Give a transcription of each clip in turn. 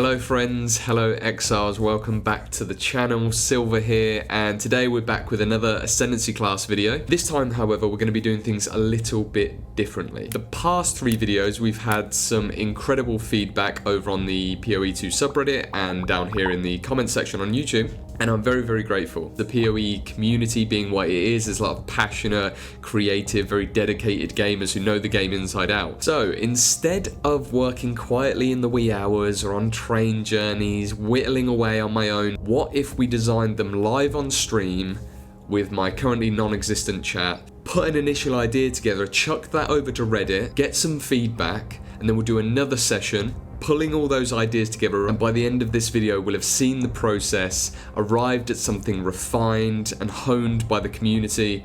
Hello friends, hello Exiles, welcome back to the channel. Sylver here, and today we're back with another Ascendancy class video. This time, however, we're going to be doing things a little bit differently. The past 3 videos we've had some incredible feedback over on the PoE2 subreddit and down here in the comment section on YouTube. And I'm very, very grateful. The PoE community being what it is, there's a lot of passionate, creative, very dedicated gamers who know the game inside out. So instead of working quietly in the wee hours or on train journeys, whittling away on my own, what if we designed them live on stream with my currently non-existent chat, put an initial idea together, chuck that over to Reddit, get some feedback, and then we'll do another session, pulling all those ideas together, and by the end of this video we'll have seen the process, arrived at something refined and honed by the community,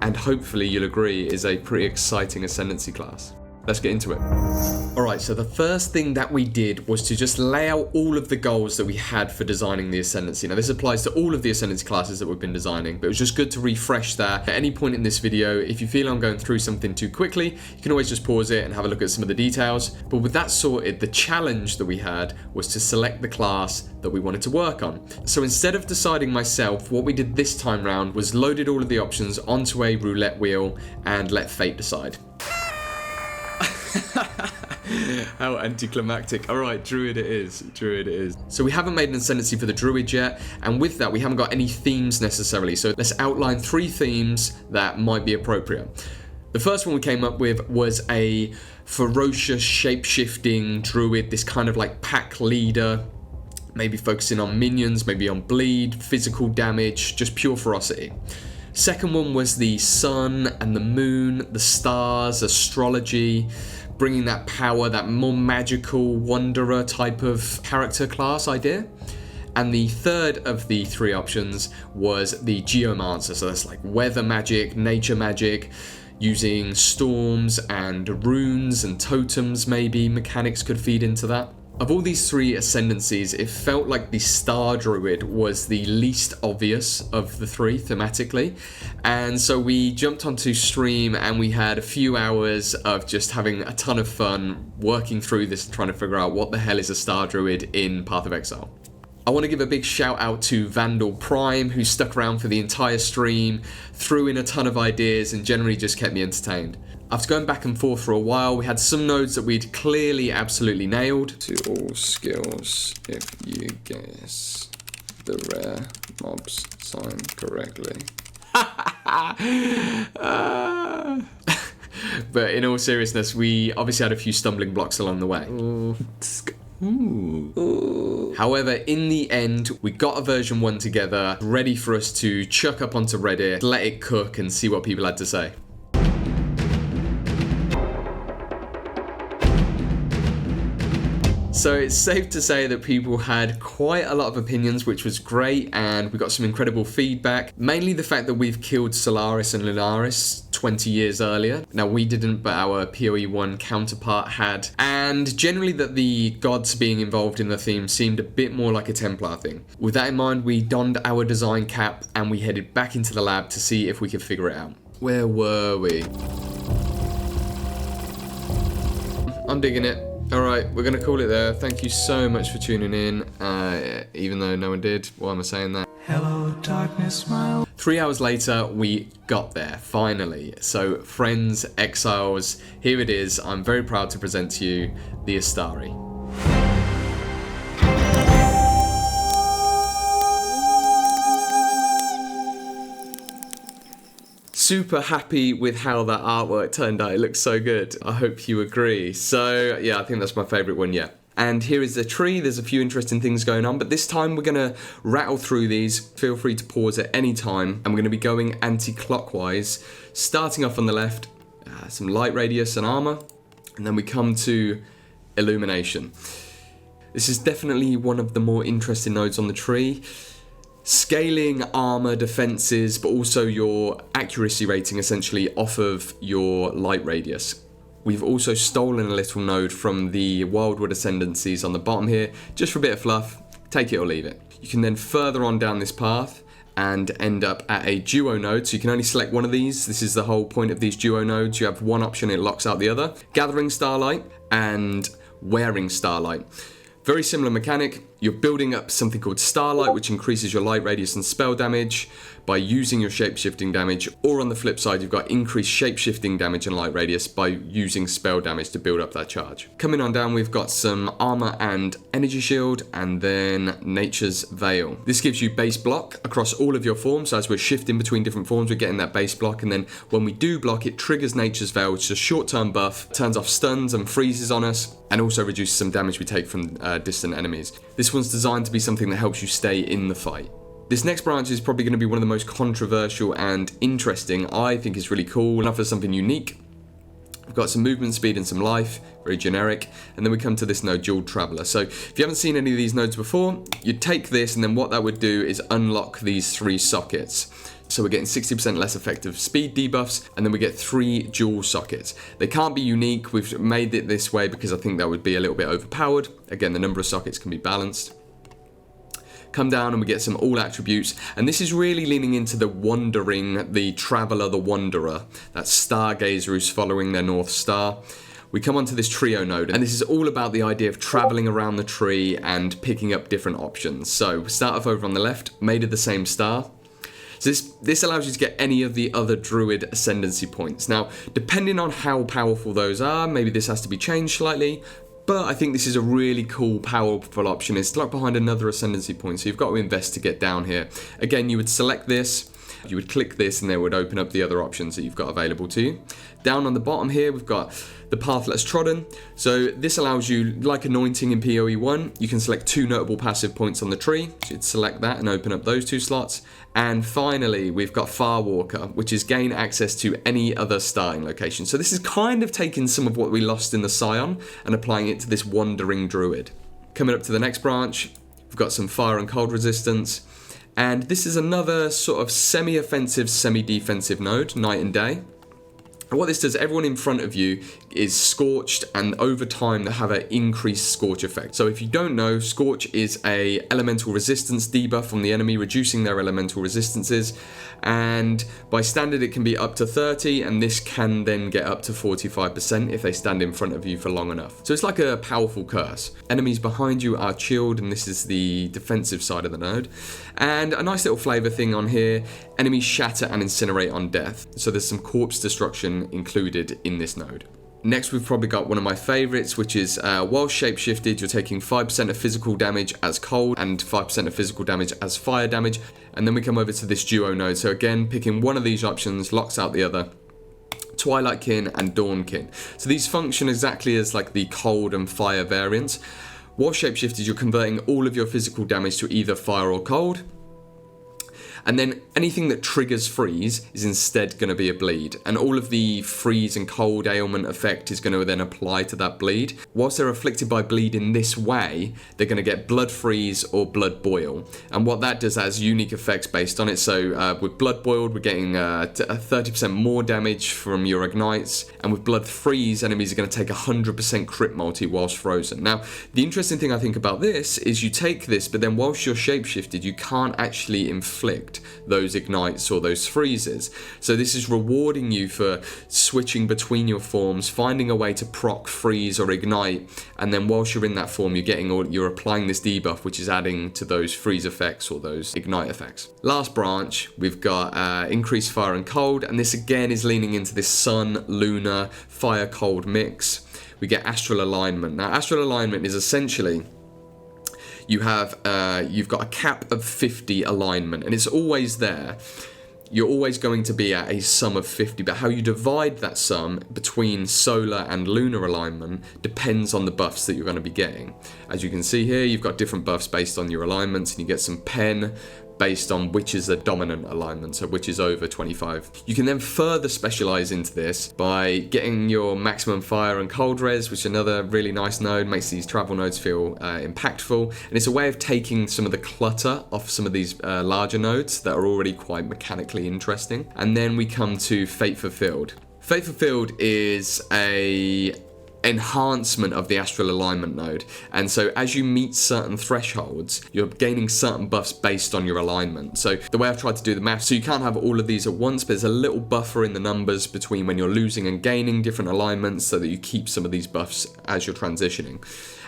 and hopefully you'll agree is a pretty exciting Ascendancy class. Let's get into it. Alright, so the first thing that we did was to just lay out all of the goals that we had for designing the Ascendancy. Now this applies to all of the Ascendancy classes that we've been designing, but it was just good to refresh that. At any point in this video, if you feel I'm going through something too quickly, you can always just pause it and have a look at some of the details. But with that sorted, the challenge that we had was to select the class that we wanted to work on. So instead of deciding myself, what we did this time round was loaded all of the options onto a roulette wheel and let fate decide. How anticlimactic. Alright, Druid it is. Druid it is. So we haven't made an Ascendancy for the Druid yet, and with that we haven't got any themes necessarily. So let's outline 3 themes that might be appropriate. The first one we came up with was a ferocious, shape-shifting Druid, this kind of like pack leader, maybe focusing on minions, maybe on bleed, physical damage, just pure ferocity. Second one was the sun and the moon, the stars, astrology, bringing that power, that more magical wanderer type of character class idea. And the third of the 3 options was the geomancer, so that's like weather magic, nature magic, using storms and runes and totems maybe, mechanics could feed into that. Of all these 3 Ascendancies, it felt like the Star Druid was the least obvious of the 3 thematically. And so we jumped onto stream and we had a few hours of just having a ton of fun working through this, trying to figure out what the hell is a Star Druid in Path of Exile. I want to give a big shout out to Vandal Prime, who stuck around for the entire stream, threw in a ton of ideas and generally just kept me entertained. After going back and forth for a while, we had some nodes that we'd clearly absolutely nailed. To all skills, if you guess the rare mobs sign correctly. But in all seriousness, we obviously had a few stumbling blocks along the way. Ooh. However, in the end, we got a version 1 together, ready for us to chuck up onto Reddit, let it cook and see what people had to say. So it's safe to say that people had quite a lot of opinions, which was great, and we got some incredible feedback. Mainly the fact that we've killed Solaris and Lunaris 20 years earlier. Now we didn't, but our PoE1 counterpart had. And generally that the gods being involved in the theme seemed a bit more like a Templar thing. With that in mind, we donned our design cap and we headed back into the lab to see if we could figure it out. Where were we? I'm digging it. Alright, we're going to call it there. Thank you so much for tuning in, even though no one did. Why am I saying that? Hello, darkness, smile. 3 hours later, we got there, finally. So, friends, Exiles, here it is. I'm very proud to present to you the ASTARI. Super happy with how that artwork turned out. It looks so good. I hope you agree. So yeah, I think that's my favorite one yet. And here is the tree. There's a few interesting things going on, but this time we're gonna rattle through these. Feel free to pause at any time. And we're gonna be going anti-clockwise, starting off on the left, some light radius and armor, and then we come to illumination. This is definitely one of the more interesting nodes on the tree. Scaling armor, defenses, but also your accuracy rating essentially off of your light radius. We've also stolen a little node from the Wildwood Ascendancies on the bottom here, just for a bit of fluff. Take it or leave it. You can then further on down this path and end up at a duo node, so you can only select one of these. This is the whole point of these duo nodes. You have one option, it locks out the other. Gathering Starlight and Wearing Starlight. Very similar mechanic. You're building up something called Starlight, which increases your light radius and spell damage by using your shapeshifting damage, or on the flip side, you've got increased shapeshifting damage and light radius by using spell damage to build up that charge. Coming on down, we've got some armor and energy shield, and then Nature's Veil. This gives you base block across all of your forms. So as we're shifting between different forms, we're getting that base block, and then when we do block, it triggers Nature's Veil, which is a short-term buff, turns off stuns and freezes on us, and also reduces some damage we take from distant enemies. This one's designed to be something that helps you stay in the fight. This next branch is probably going to be one of the most controversial and interesting. I think it's really cool and offers something unique. We've got some movement speed and some life, very generic, and then we come to this node, Jeweled Traveler. So if you haven't seen any of these nodes before, you'd take this, and then what that would do is unlock these 3 sockets. So we're getting 60% less effective speed debuffs, and then we get 3 dual sockets. They can't be unique. We've made it this way because I think that would be a little bit overpowered. Again, the number of sockets can be balanced. Come down and we get some all attributes, and this is really leaning into the wandering, the traveler, the wanderer, that stargazer who's following their North Star. We come onto this trio node, and this is all about the idea of traveling around the tree and picking up different options. So we start off over on the left, made of the same star. So this allows you to get any of the other Druid Ascendancy points. Now, depending on how powerful those are, maybe this has to be changed slightly, but I think this is a really cool, powerful option. It's stuck behind another Ascendancy point, so you've got to invest to get down here. Again, you would select this, you would click this, and then it would open up the other options that you've got available to you. Down on the bottom here, we've got the Path Less Trodden. So this allows you, like Anointing in PoE 1, you can select 2 notable passive points on the tree. So you'd select that and open up those 2 slots. And finally, we've got Farwalker, which is gain access to any other starting location. So this is kind of taking some of what we lost in the Scion and applying it to this wandering Druid. Coming up to the next branch, we've got some fire and cold resistance. And this is another sort of semi-offensive, semi-defensive node, night and day. And what this does, everyone in front of you is scorched, and over time they have an increased scorch effect. So if you don't know, scorch is a elemental resistance debuff from the enemy, reducing their elemental resistances, and by standard it can be up to 30, and this can then get up to 45% if they stand in front of you for long enough. So it's like a powerful curse. Enemies behind you are chilled, and this is the defensive side of the node. And a nice little flavor thing on here, enemies shatter and incinerate on death. So there's some corpse destruction included in this node. Next, we've probably got one of my favorites, which is while shapeshifted, you're taking 5% of physical damage as cold and 5% of physical damage as fire damage. And then we come over to this duo node. So again, picking one of these options locks out the other. Twilightkin and Dawnkin. So these function exactly as like the cold and fire variants. While shapeshifted, you're converting all of your physical damage to either fire or cold. And then anything that triggers freeze is instead going to be a bleed. And all of the freeze and cold ailment effect is going to then apply to that bleed. Whilst they're afflicted by bleed in this way, they're going to get blood freeze or blood boil. And what that does has unique effects based on it. So with blood boiled, we're getting 30% more damage from your ignites. And with blood freeze, enemies are going to take 100% crit multi whilst frozen. Now, the interesting thing I think about this is you take this, but then whilst you're shapeshifted, you can't actually inflict those ignites or those freezes. So this is rewarding you for switching between your forms, finding a way to proc, freeze or ignite, and then whilst you're in that form, you're applying this debuff, which is adding to those freeze effects or those ignite effects. Last branch, we've got increased fire and cold, and this again is leaning into this sun, lunar, fire cold mix. We get astral alignment. Now, astral alignment is essentially you've got a cap of 50 alignment, and it's always there. You're always going to be at a sum of 50, but how you divide that sum between solar and lunar alignment depends on the buffs that you're going to be getting. As you can see here, you've got different buffs based on your alignments, and you get some pen based on which is the dominant alignment, so which is over 25. You can then further specialize into this by getting your maximum fire and cold res, which is another really nice node, makes these travel nodes feel impactful, and it's a way of taking some of the clutter off some of these larger nodes that are already quite mechanically interesting. And then we come to Fate Fulfilled. Fate Fulfilled is a enhancement of the astral alignment node. And so as you meet certain thresholds, you're gaining certain buffs based on your alignment. So the way I've tried to do the math, so you can't have all of these at once, but there's a little buffer in the numbers between when you're losing and gaining different alignments so that you keep some of these buffs as you're transitioning.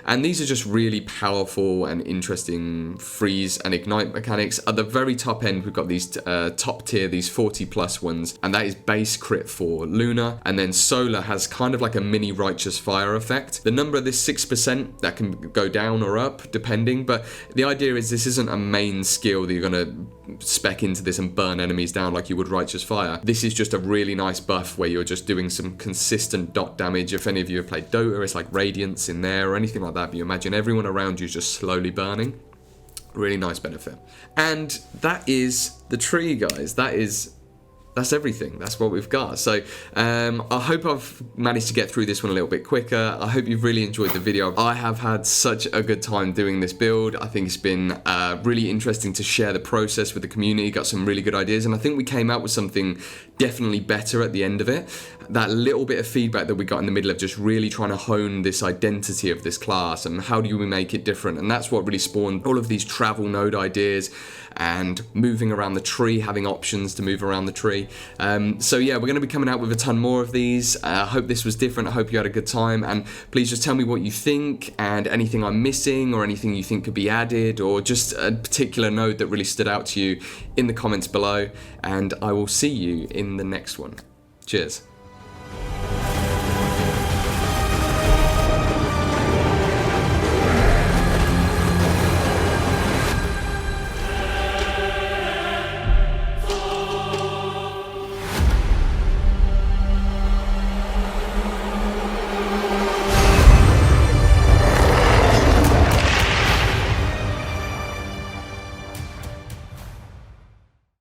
And these are just really powerful and interesting freeze and ignite mechanics. At the very top end, we've got these top tier, these 40 plus ones, and that is base crit for Luna. And then Solar has kind of like a mini Righteous Fire effect. The number of this 6%, that can go down or up depending, but the idea is this isn't a main skill that you're gonna spec into this and burn enemies down like you would Righteous Fire. This is just a really nice buff where you're just doing some consistent dot damage. If any of you have played Dota, it's like Radiance in there or anything like that, but you imagine everyone around you is just slowly burning. Really nice benefit. And that is the tree, guys. That's everything. That's what we've got. So I hope I've managed to get through this one a little bit quicker. I hope you've really enjoyed the video. I have had such a good time doing this build. I think it's been really interesting to share the process with the community. Got some really good ideas, and I think we came out with something definitely better at the end of it. That little bit of feedback that we got in the middle of just really trying to hone this identity of this class and how do we make it different, and that's what really spawned all of these travel node ideas and moving around the tree, having options to move around the tree. So yeah, we're going to be coming out with a ton more of these. I hope this was different. I hope you had a good time, and please just tell me what you think and anything I'm missing or anything you think could be added or just a particular node that really stood out to you in the comments below, and I will see you in the next one. Cheers.